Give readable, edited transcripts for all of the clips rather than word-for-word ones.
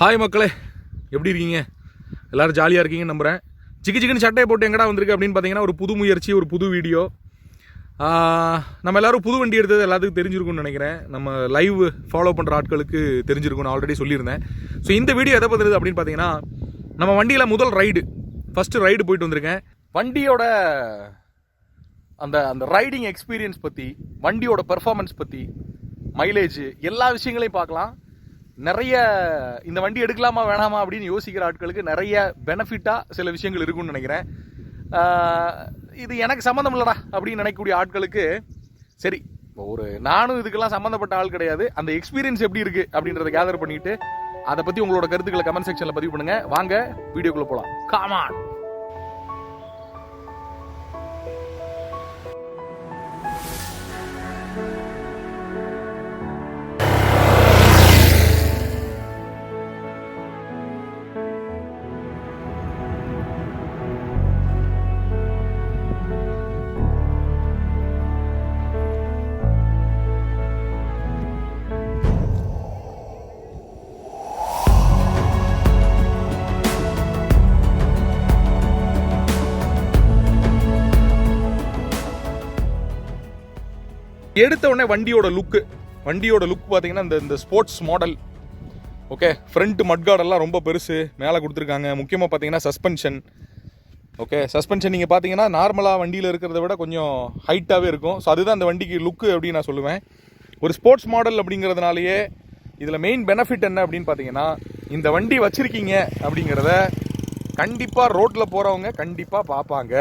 Hi மக்களே, எப்படி இருக்கீங்க? எல்லோரும் ஜாலியாக இருக்கீங்கன்னு நம்புகிறேன். சிக்கன்னு சட்டையை போட்டு எங்கடா வந்திருக்கு அப்படின்னு பார்த்தீங்கன்னா, ஒரு புது முயற்சி, ஒரு புது வீடியோ. நம்ம எல்லோரும் புது வண்டி எடுத்தது எல்லாத்துக்கும் தெரிஞ்சிருக்கும்னு நினைக்கிறேன். நம்ம லைவ் ஃபாலோ பண்ணுற ஆட்களுக்கு தெரிஞ்சிருக்கும், நான் ஆல்ரெடி சொல்லியிருந்தேன். ஸோ இந்த வீடியோ எதை பற்றுறது அப்படின்னு பார்த்தீங்கன்னா, நம்ம வண்டியில் முதல் ஃபஸ்ட்டு ரைடு போயிட்டு வந்திருக்கேன். வண்டியோட அந்த அந்த ரைடிங் எக்ஸ்பீரியன்ஸ் பற்றி, வண்டியோட பெர்ஃபார்மன்ஸ் பற்றி, மைலேஜ், எல்லா விஷயங்களையும் பார்க்கலாம். நிறைய இந்த வண்டி எடுக்கலாமா வேணாமா அப்படின்னு யோசிக்கிற ஆட்களுக்கு நிறைய பெனிஃபிட்டாக சில விஷயங்கள் இருக்குன்னு நினைக்கிறேன். இது எனக்கு சம்மந்தம் இல்லைடா அப்படின்னு நினைக்கக்கூடிய ஆட்களுக்கு சரி, நானும் இதுக்கெல்லாம் சம்மந்தப்பட்ட ஆள் கிடையாது. அந்த எக்ஸ்பீரியன்ஸ் எப்படி இருக்குது அப்படின்றத கேதர் பண்ணிட்டு அதை பற்றி உங்களோட கருத்துக்களை கமெண்ட் செக்ஷனில் பதிவு பண்ணுங்கள். வாங்க வீடியோக்குள்ளே போகலாம். காமான். எடுத்த உடனே வண்டியோட லுக் பார்த்தீங்கன்னா இந்த ஸ்போர்ட்ஸ் மாடல். ஓகே, ஃப்ரண்ட் மட்கார்டெல்லாம் ரொம்ப பெருசு மேலே கொடுத்துருக்காங்க. முக்கியமாக பார்த்தீங்கன்னா சஸ்பென்ஷன். ஓகே, சஸ்பென்ஷன் நீங்கள் பார்த்தீங்கன்னா நார்மலாக வண்டியில் இருக்கிறத விட கொஞ்சம் ஹைட்டாகவே இருக்கும். ஸோ அதுதான் அந்த வண்டிக்கு லுக்கு அப்படின்னு நான் சொல்லுவேன். ஒரு ஸ்போர்ட்ஸ் மாடல் அப்படிங்கிறதுனாலேயே இதில் மெயின் பெனிஃபிட் என்ன அப்படின்னு பார்த்தீங்கன்னா, இந்த வண்டி வச்சுருக்கீங்க அப்படிங்கிறத கண்டிப்பாக ரோட்டில் போகிறவங்க கண்டிப்பாக பார்ப்பாங்க.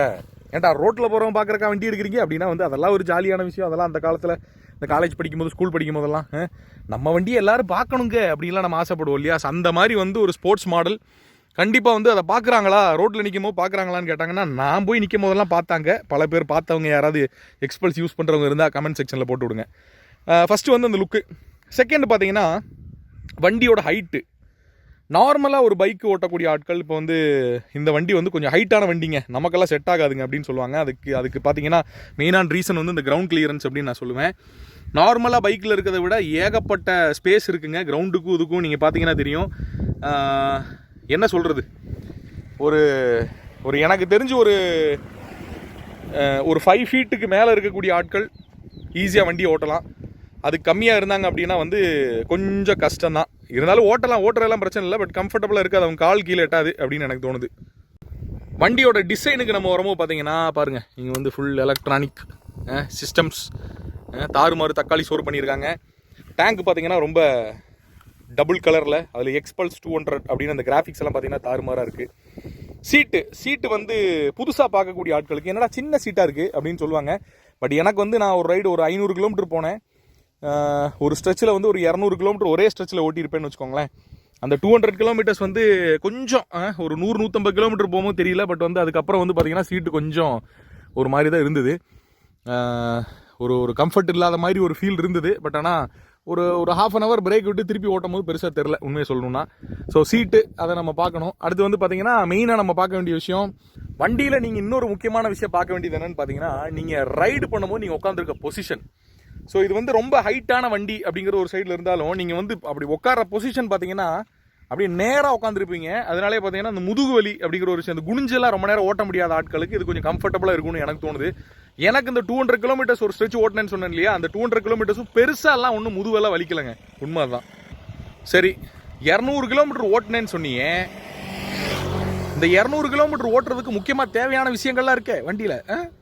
ஏன்டா ரோட்டில் போகிறவங்க பார்க்குறக்கா வண்டி எடுக்கிறீங்க அப்படின்னா அதெல்லாம் ஒரு ஜாலியான விஷயம். அதெல்லாம் அந்த காலத்தில் இந்த காலேஜ் படிக்கும்போது, ஸ்கூல் படிக்கும் போதெல்லாம் நம்ம வண்டியை எல்லோரும் பார்க்கணுங்க அப்படின்லாம் நம்ம ஆசைப்படுவோம் இல்லையா? அந்த மாதிரி ஒரு ஸ்போர்ட்ஸ் மாடல் கண்டிப்பாக அதை பார்க்குறாங்களா, ரோட்டில் நிற்கும் போது பார்க்குறாங்களான்னு கேட்டாங்கன்னா, நான் போய் நிற்கும் போதெல்லாம் பார்த்தாங்க. பல பேர் பார்த்தவங்க யாராவது எக்ஸ்பல்ஸ் யூஸ் பண்ணுறவங்க இருந்தால் கமெண்ட் செக்ஷனில் போட்டு விடுங்க. ஃபஸ்ட்டு அந்த லுக்கு. செகண்ட் பார்த்தீங்கன்னா வண்டியோட ஹைட்டு. நார்மலாக ஒரு பைக்கு ஓட்டக்கூடிய ஆட்கள் இப்போ இந்த வண்டி கொஞ்சம் ஹைட்டான வண்டிங்க, நமக்கெல்லாம் செட் ஆகாதுங்க அப்படின்னு சொல்லுவாங்க. அதுக்கு பார்த்தீங்கன்னா மெயினான ரீசன் இந்த கிரவுண்ட் கிளியரன்ஸ் அப்படின்னு நான் சொல்லுவேன். நார்மலாக பைக்கில் இருக்கிறத விட ஏகப்பட்ட ஸ்பேஸ் இருக்குங்க கிரவுண்டுக்கும் இதுக்கும். நீங்கள் பார்த்தீங்கன்னா தெரியும். என்ன சொல்கிறது, ஒரு எனக்கு தெரிஞ்சு ஒரு 5 ஃபீட்டுக்கு மேலே இருக்கக்கூடிய ஆட்கள் ஈஸியாக வண்டியை ஓட்டலாம். அது கம்மியாக இருந்தாங்க அப்படின்னா கொஞ்சம் கஷ்டம்தான். இருந்தாலும் ஓட்டுறதெல்லாம் பிரச்சனை இல்லை. பட் கம்ஃபர்டபுளாக இருக்காது, அவங்க கால் கீழே எட்டாது அப்படின்னு எனக்கு தோணுது. வண்டியோட டிசைனுக்கு நம்ம வரும்போது பார்த்தீங்கன்னா பாருங்கள், இங்கே ஃபுல் எலக்ட்ரானிக் சிஸ்டம்ஸ், தாறுமாறு தக்காளி சோறு பண்ணியிருக்காங்க. டேங்க் பார்த்தீங்கன்னா ரொம்ப டபுள் கலரில், அதில் எக்ஸ்பல்ஸ் 200 அப்படின்னு அந்த கிராஃபிக்ஸ் எல்லாம் பார்த்தீங்கன்னா தாறுமாறாக இருக்குது. சீட்டு புதுசாக பார்க்கக்கூடிய ஆட்களுக்கு என்னடா சின்ன சீட்டாக இருக்குது அப்படின்னு சொல்லுவாங்க. பட் எனக்கு நான் ஒரு ரைடு ஒரு 500 கிலோமீட்டர் போனேன். ஒரு ஸ்ட்ரெச்சில் ஒரு 200 கிலோமீட்டர் ஒரே ஸ்ட்ரெச்சில் ஓட்டியிருப்பேன்னு வச்சுக்கோங்களேன். அந்த 200 கிலோமீட்டர்ஸ் கொஞ்சம் ஒரு 100-150 கிலோமீட்டர் போகும்போது தெரியல. பட் அதுக்கப்புறம் பார்த்தீங்கன்னா சீட்டு கொஞ்சம் ஒரு மாதிரி தான் இருந்தது. ஒரு கம்ஃபர்ட் இல்லாத மாதிரி ஒரு ஃபீல் இருந்தது. பட் ஆனால் ஒரு ½ அன் ஹவர் பிரேக் விட்டு திருப்பி ஓட்டும் போது பெருசாக தெரில, உண்மையை சொல்லணும்னா. ஸோ சீட்டு அதை நம்ம பார்க்கணும். அடுத்து பார்த்தீங்கன்னா மெயினாக நம்ம பார்க்க வேண்டிய விஷயம், வண்டியில் நீங்கள் இன்னொரு முக்கியமான விஷயம் பார்க்க வேண்டியது என்னென்னு பார்த்தீங்கன்னா, நீங்கள் ரைடு பண்ணும்போது நீங்கள் உட்காந்துருக்க பொசிஷன். ஸோ இது ரொம்ப ஹைட்டான வண்டி அப்படிங்கிற ஒரு சைடில் இருந்தாலும் நீங்கள் அப்படி உட்கார பொசிஷன் பார்த்தீங்கன்னா அப்படி நேராக உட்காந்துருப்பீங்க. அதனாலே பார்த்தீங்கன்னா அந்த முதுகு வலி அப்படிங்கிற ஒரு விஷயம், அந்த குனிஞ்செல்லாம் ரொம்ப நேரம் ஓட்ட முடியாத ஆட்களுக்கு இது கொஞ்சம் கம்ஃபர்டபுளாக இருக்கும்னு எனக்கு தோணுது. எனக்கு இந்த 200 கிலோமீட்டர்ஸ் ஒரு ஸ்ட்ரெச் ஓட்டினேன்னு சொன்னேன் இல்லையா, அந்த 200 கிலோமீட்டர்ஸும் பெருசாலாம் ஒன்றும் முதுவெல்லாம் வலிக்கலைங்க, உண்மை தான். சரி, 200 கிலோமீட்டர் ஓட்டினேன்னு சொன்னீங்க. இந்த 200 கிலோமீட்டர் ஓட்டுறதுக்கு முக்கியமாக தேவையான விஷயங்கள்லாம் இருக்கே வண்டியில்,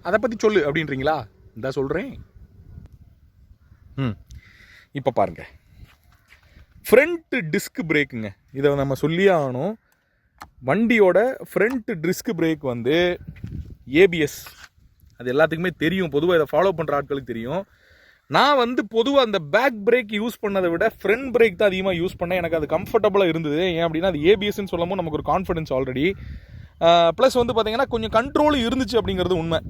அதை பற்றி சொல்லு அப்படின்றீங்களா? இந்த சொல்கிறேன். இப்போ பாருங்க, ஃப்ரண்ட் டிஸ்க் பிரேக்குங்க, இதை நம்ம சொல்லியே ஆகணும். வண்டியோட ஃப்ரண்ட் டிஸ்க் பிரேக் ஏபிஎஸ், அது எல்லாத்துக்குமே தெரியும். பொதுவாக இதை ஃபாலோ பண்ணுற ஆட்களுக்கு தெரியும். நான் பொதுவாக அந்த பேக் பிரேக் யூஸ் பண்ணதை விட ஃப்ரண்ட் பிரேக் தான் அதிகமாக யூஸ் பண்ணேன். எனக்கு அது கம்ஃபர்டபுளாக இருந்தது. ஏன் அப்படின்னா அது ஏபிஎஸ்ன்னு சொல்லும்போது நமக்கு ஒரு கான்ஃபிடன்ஸ் ஆல்ரெடி, ப்ளஸ் பார்த்தீங்கன்னா கொஞ்சம் கண்ட்ரோல் இருந்துச்சு அப்படிங்கிறது உண்மை.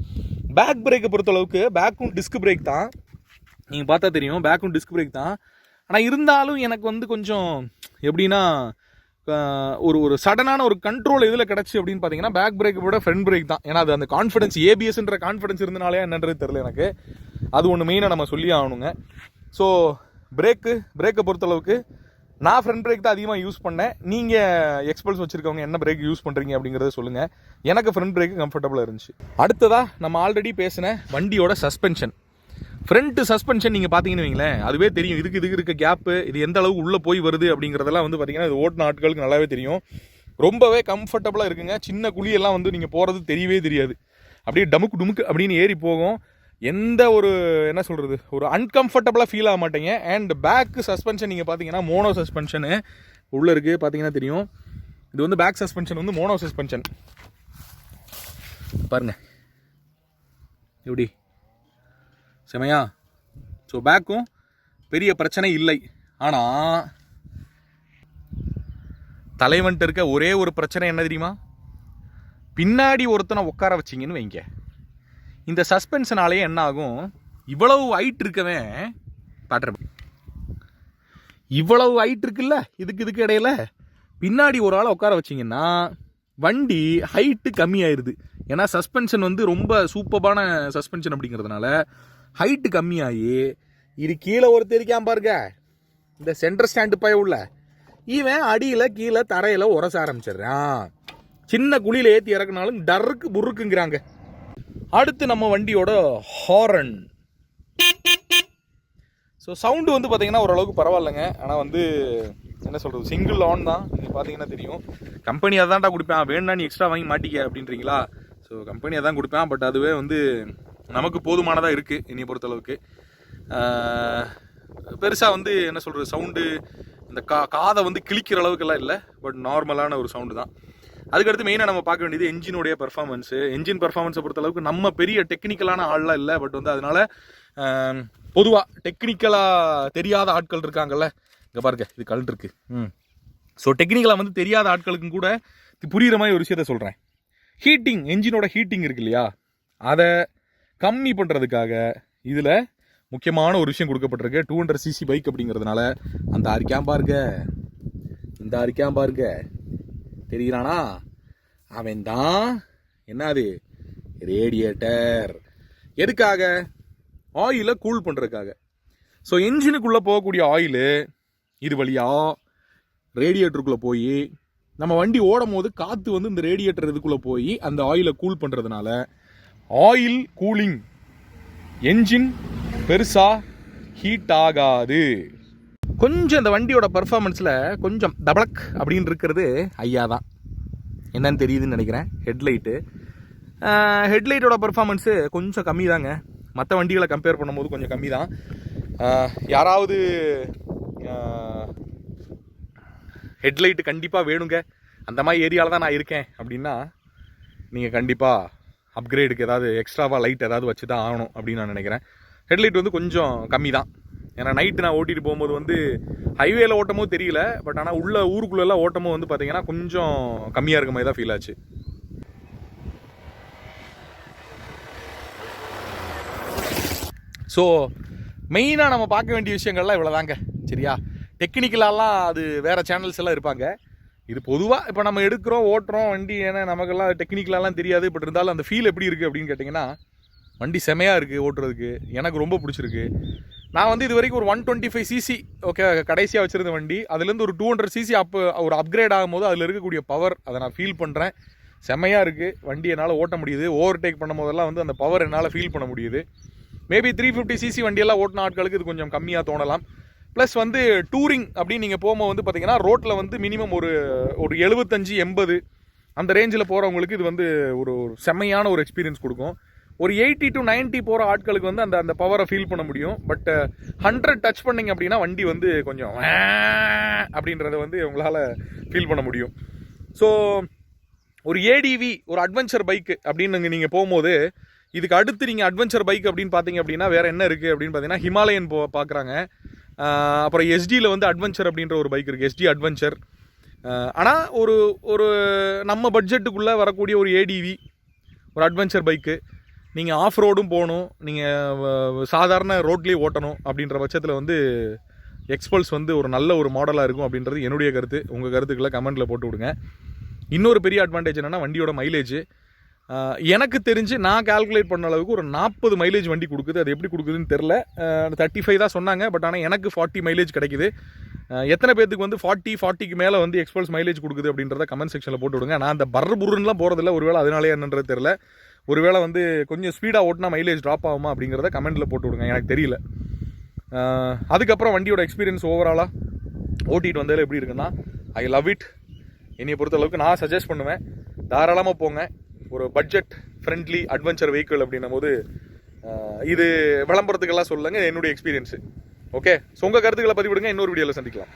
பேக் பிரேக்கை பொறுத்தளவுக்கு பேக்கும் டிஸ்க் பிரேக் தான், நீங்கள் பார்த்தா தெரியும், பேக்கும் டிஸ்க் பிரேக் தான். ஆனால் இருந்தாலும் எனக்கு கொஞ்சம் எப்படின்னா ஒரு சடனான ஒரு கண்ட்ரோல் எதில் கிடச்சி அப்படின்னு பார்த்தீங்கன்னா பேக் பிரேக்கை விட ஃப்ரண்ட் பிரேக் தான். ஏன்னா அது அந்த கான்ஃபிடன்ஸ், ஏபிஎஸ்ன்ற கான்ஃபிடன்ஸ் இருந்தனாலே என்னன்றது தெரியல எனக்கு. அது ஒன்று மெயினாக நம்ம சொல்லி ஆகணுங்க. ஸோ பிரேக்கை பொறுத்தளவுக்கு நான் ஃப்ரண்ட் பிரேக் தான் அதிகமாக யூஸ் பண்ணேன். நீங்கள் எக்ஸ்பல்ஸ் வச்சுருக்கவங்க என்ன பிரேக் யூஸ் பண்ணுறீங்க அப்படிங்கிறத சொல்லுங்கள். எனக்கு ஃப்ரண்ட் பிரேக்கு கம்ஃபர்டபுளாக இருந்துச்சு. அடுத்ததாக நம்ம ஆல்ரெடி பேசின வண்டியோட சஸ்பென்ஷன். ஃப்ரண்ட்டு சஸ்பென்ஷன் நீங்கள் பார்த்தீங்கன்னு வைங்களேன், அதுவே தெரியும் இதுக்கு இருக்க கேப்பு, இது எந்த அளவுக்கு உள்ளே போய் வருது அப்படிங்கிறதெல்லாம் வந்து பார்த்தீங்கன்னா இது ஓட்டின ஆட்களுக்கு நல்லாவே தெரியும். ரொம்பவே கம்ஃபர்டபுளாக இருக்குங்க. சின்ன குழியெல்லாம் வந்து நீங்கள் போகிறது தெரியவே தெரியாது. அப்படியே டமுக்கு டுமுக்கு அப்படின்னு ஏறி போகும். எந்த ஒரு என்ன சொல்கிறது, ஒரு அன்கம்ஃபர்டபுளாக ஃபீல் ஆக மாட்டேங்க. அண்ட் பேக்கு சஸ்பென்ஷன் நீங்கள் பார்த்தீங்கன்னா மோனோ சஸ்பென்ஷனு உள்ளே இருக்குது, பார்த்தீங்கன்னா தெரியும். இது வந்து பேக் சஸ்பென்ஷன் வந்து மோனோ சஸ்பென்ஷன் பாருங்கள் எப்படி செமையா. ஸோ பேக்கும் பெரிய பிரச்சனை இல்லை. ஆனால் தலைவன்ட்டு இருக்க ஒரே ஒரு பிரச்சனை என்ன தெரியுமா, பின்னாடி ஒருத்தனை உட்கார வச்சிங்கன்னு வைங்க, இந்த சஸ்பென்ஷனாலேயே என்ன ஆகும், இவ்வளவு ஹைட் இருக்கவன் பாட்டுற இவ்வளவு ஹைட் இருக்குல்ல, இதுக்கு இடையில பின்னாடி ஒரு ஆளை உட்கார வச்சிங்கன்னா வண்டி ஹைட்டு கம்மியாயிருது. ஏன்னா சஸ்பென்ஷன் வந்து ரொம்ப சூப்பரான சஸ்பென்ஷன் அப்படிங்கிறதுனால ஹைட்டு கம்மியாகி இது கீழே ஒருத்தர் இருக்கான் பாருங்க, இந்த சென்டர் ஸ்டாண்டு பய உள்ள இவன் அடியில் கீழே தரையில் உரச ஆரம்பிச்சிடுறான். சின்ன குழியில் ஏற்றி இறக்குனாலும் டருக்கு புருக்குங்கிறாங்க. அடுத்து நம்ம வண்டியோட ஹாரன். ஸோ சவுண்டு வந்து பார்த்தீங்கன்னா ஓரளவுக்கு பரவாயில்லைங்க. ஆனால் வந்து என்ன சொல்கிறது, சிங்கிள் ஆன் தான். நீங்கள் பார்த்தீங்கன்னா தெரியும். கம்பெனி அதான்டா கொடுப்பேன், வேணும்னா நீ எக்ஸ்ட்ரா வாங்கி மாட்டிக்க அப்படின்றீங்களா. ஸோ கம்பெனி அதான் கொடுப்பேன். பட் அதுவே வந்து நமக்கு போதுமானதாக இருக்குது என்னையை பொறுத்தளவுக்கு. பெருசாக வந்து என்ன சொல்கிறது, சவுண்டு இந்த காதை வந்து கிழிக்கிற அளவுக்குலாம் இல்லை. பட் நார்மலான ஒரு சவுண்டு தான். அதுக்கடுத்து மெயினாக நம்ம பார்க்க வேண்டியது என்ஜினுடைய பெர்ஃபார்மன்ஸு. என்ஜின் பெர்ஃபார்மன்ஸை பொறுத்தளவுக்கு நம்ம பெரிய டெக்னிக்கலான ஆள்லாம் இல்லை. பட் வந்து அதனால பொதுவாக டெக்னிக்கலாக தெரியாத ஆட்கள் இருக்காங்கல்ல, இங்கே பாருங்க இது கழட்டு இருக்கு. ஸோ டெக்னிக்கலாக வந்து தெரியாத ஆட்களுக்கும் கூட புரிகிற மாதிரி ஒரு விஷயத்த சொல்கிறேன். ஹீட்டிங், என்ஜினோட ஹீட்டிங் இருக்கு இல்லையா, அதை கம்மி பண்ணுறதுக்காக இதில் முக்கியமான ஒரு விஷயம் கொடுக்கப்பட்டிருக்கு. 200cc பைக் அப்படிங்கிறதுனால அந்த அரிக்காம் பாருங்க, இந்த அரிக்காம் பாருங்க தெரிகிறானா, அவன் தான் என்னது ரேடியேட்டர். எதுக்காக, ஆயிலை கூல் பண்ணுறதுக்காக. ஸோ என்ஜினுக்குள்ளே போகக்கூடிய ஆயிலு இது வழியாக ரேடியேட்டருக்குள்ளே போய் நம்ம வண்டி ஓடும் போது காற்று வந்து இந்த ரேடியேட்டர் இதுக்குள்ளே போய் அந்த ஆயிலை கூல் பண்ணுறதுனால ஆயில் கூலிங், என்ஜின் பெருசாக ஹீட் ஆகாது. கொஞ்சம் இந்த வண்டியோட பர்ஃபார்மன்ஸில் கொஞ்சம் டபளக் அப்படின்னு இருக்கிறது ஐயா தான். என்னன்னு தெரியுதுன்னு நினைக்கிறேன். ஹெட்லைட்டோட பர்ஃபார்மன்ஸு கொஞ்சம் கம்மி தாங்க. மற்ற வண்டிகளை கம்பேர் பண்ணும்போது கொஞ்சம் கம்மி தான். யாராவது ஹெட்லைட்டு கண்டிப்பாக வேணுங்க, அந்த மாதிரி ஏரியாவில் தான் நான் இருக்கேன் அப்படின்னா நீங்கள் கண்டிப்பாக அப்கிரேடுக்கு ஏதாவது எக்ஸ்ட்ராவாக லைட் ஏதாவது வச்சு தான் ஆகணும் அப்படின்னு நான் நினைக்கிறேன். ஹெட்லைட் வந்து கொஞ்சம் கம்மி தான். ஏன்னா நைட்டு நான் ஓட்டிகிட்டு போகும்போது வந்து ஹைவேல ஓட்டமோ தெரியல, பட் ஆனால் உள்ள ஊருக்குள்ளெல்லாம் ஓட்டமோ வந்து பார்த்தீங்கன்னா கொஞ்சம் கம்மியாக இருக்க மாதிரி தான் ஃபீல் ஆச்சு. ஸோ மெயினாக நம்ம பார்க்க வேண்டிய விஷயங்கள்லாம் இவ்வளோ தாங்க, சரியா. டெக்னிக்கலாலாம் அது வேறு சேனல்ஸ் எல்லாம் இருப்பாங்க. இது பொதுவாக இப்போ நம்ம எடுக்கிறோம் ஓட்டுறோம் வண்டி, ஏன்னா நமக்கெல்லாம் டெக்னிக்கலாலாம் தெரியாது. பட் இருந்தாலும் அந்த ஃபீல் எப்படி இருக்குது அப்படின்னு கேட்டிங்கன்னா வண்டி செமையாக இருக்குது ஓட்டுறதுக்கு. எனக்கு ரொம்ப பிடிச்சிருக்கு. நான் வந்து இது வரைக்கும் ஒரு 125cc ஓகே கடைசியாக வச்சுருந்த வண்டி, அதுலேருந்து ஒரு 200cc ஒரு அப்கிரேட் ஆகும்போது அதில் இருக்கக்கூடிய பவர் அதை நான் ஃபீல் பண்ணுறேன். செமையாக இருக்குது வண்டி, என்னால் ஓட்ட முடியுது. ஓவர்டேக் பண்ணும் போதெல்லாம் வந்து அந்த பவர் என்னால் ஃபீல் பண்ண முடியுது. மேபி 350cc வண்டியெல்லாம் ஓட்டின ஆட்களுக்கு இது கொஞ்சம் கம்மியாக தோணலாம். ப்ளஸ் வந்து டூரிங் அப்படின்னு நீங்கள் போகும்போது வந்து பார்த்தீங்கன்னா ரோட்டில் வந்து மினிமம் ஒரு 75-80 அந்த ரேஞ்சில் போகிறவங்களுக்கு இது வந்து ஒரு செம்மையான ஒரு எக்ஸ்பீரியன்ஸ் கொடுக்கும். ஒரு 80 to 90 போகிற ஆட்களுக்கு வந்து அந்த பவரை ஃபீல் பண்ண முடியும். பட் 100 டச் பண்ணிங்க அப்படின்னா வண்டி வந்து கொஞ்சம் அப்படின்றத வந்து உங்களால் ஃபீல் பண்ண முடியும். ஸோ ஒரு ஏடிவி, ஒரு அட்வென்ச்சர் பைக்கு அப்படின்னு நீங்கள் போகும்போது இதுக்கு அடுத்து நீங்கள் அட்வென்ச்சர் பைக் அப்படின்னு பார்த்தீங்க அப்படின்னா வேறு என்ன இருக்குது அப்படின்னு பார்த்தீங்கன்னா ஹிமாலயன் பார்க்குறாங்க. அப்புறம் எஸ்டியில் வந்து அட்வென்ச்சர் அப்படின்ற ஒரு பைக் இருக்குது, எஸ்டி அட்வென்ச்சர். ஆனால் ஒரு நம்ம பட்ஜெட்டுக்குள்ளே வரக்கூடிய ஒரு ஏடிவி, ஒரு அட்வென்ச்சர் பைக்கு, நீங்கள் ஆஃப் ரோடும் போகணும், நீங்கள் சாதாரண ரோட்லேயே ஓட்டணும் அப்படின்ற பட்சத்தில் வந்து எக்ஸ்பல்ஸ் வந்து ஒரு நல்ல ஒரு மாடலாக இருக்கும் அப்படின்றது என்னுடைய கருத்து. உங்கள் கருத்துக்களை கமெண்ட்டில் போட்டு விடுங்க. இன்னொரு பெரிய அட்வான்டேஜ் என்னென்னா வண்டியோட மைலேஜ். எனக்கு தெரிஞ்சு நான் கால்குலேட் பண்ண அளவுக்கு ஒரு 40 மைலேஜ் வண்டி கொடுக்குது. அது எப்படி கொடுக்குதுன்னு தெரில. 35 தான் சொன்னாங்க. பட் ஆனால் எனக்கு 40 மைலேஜ் கிடைக்குது. எத்தனை பேருக்கு வந்து 40க்கு மேலே வந்து எக்ஸ்பல்ஸ் மைலேஜ் கொடுக்குது அப்படின்றத கமெண்ட் செக்ஷனில் போட்டு விடுங்க. நான் அந்த பர்புருன்னுலாம் போகிறதில்ல. ஒருவேளை அதனாலே என்னன்றது தெரில. ஒருவேளை வந்து கொஞ்சம் ஸ்பீடாக ஓட்டினா மைலேஜ் ட்ராப் ஆகுமா அப்படிங்கிறத கமெண்ட்டில் போட்டு விடுங்க. எனக்கு தெரியல. அதுக்கப்புறம் வண்டியோட எக்ஸ்பீரியன்ஸ் ஓவராலாக ஓட்டிகிட்டு வந்ததில் எப்படி இருக்குன்னா, ஐ லவ் இட். என்னையை பொறுத்தளவுக்கு நான் சஜஸ்ட் பண்ணுவேன், தாராளமாக போங்க. ஒரு பட்ஜெட் ஃப்ரெண்ட்லி அட்வென்ச்சர் வெஹிக்கிள் அப்படின்னும் போது இது விளம்பரத்துக்கெல்லாம் சொல்லுங்க, என்னுடைய எக்ஸ்பீரியன்ஸு. ஓகே, ஸோ உங்கள் கருத்துக்களை பதிவிடுங்க. இன்னொரு வீடியோவில் சந்திக்கலாம்.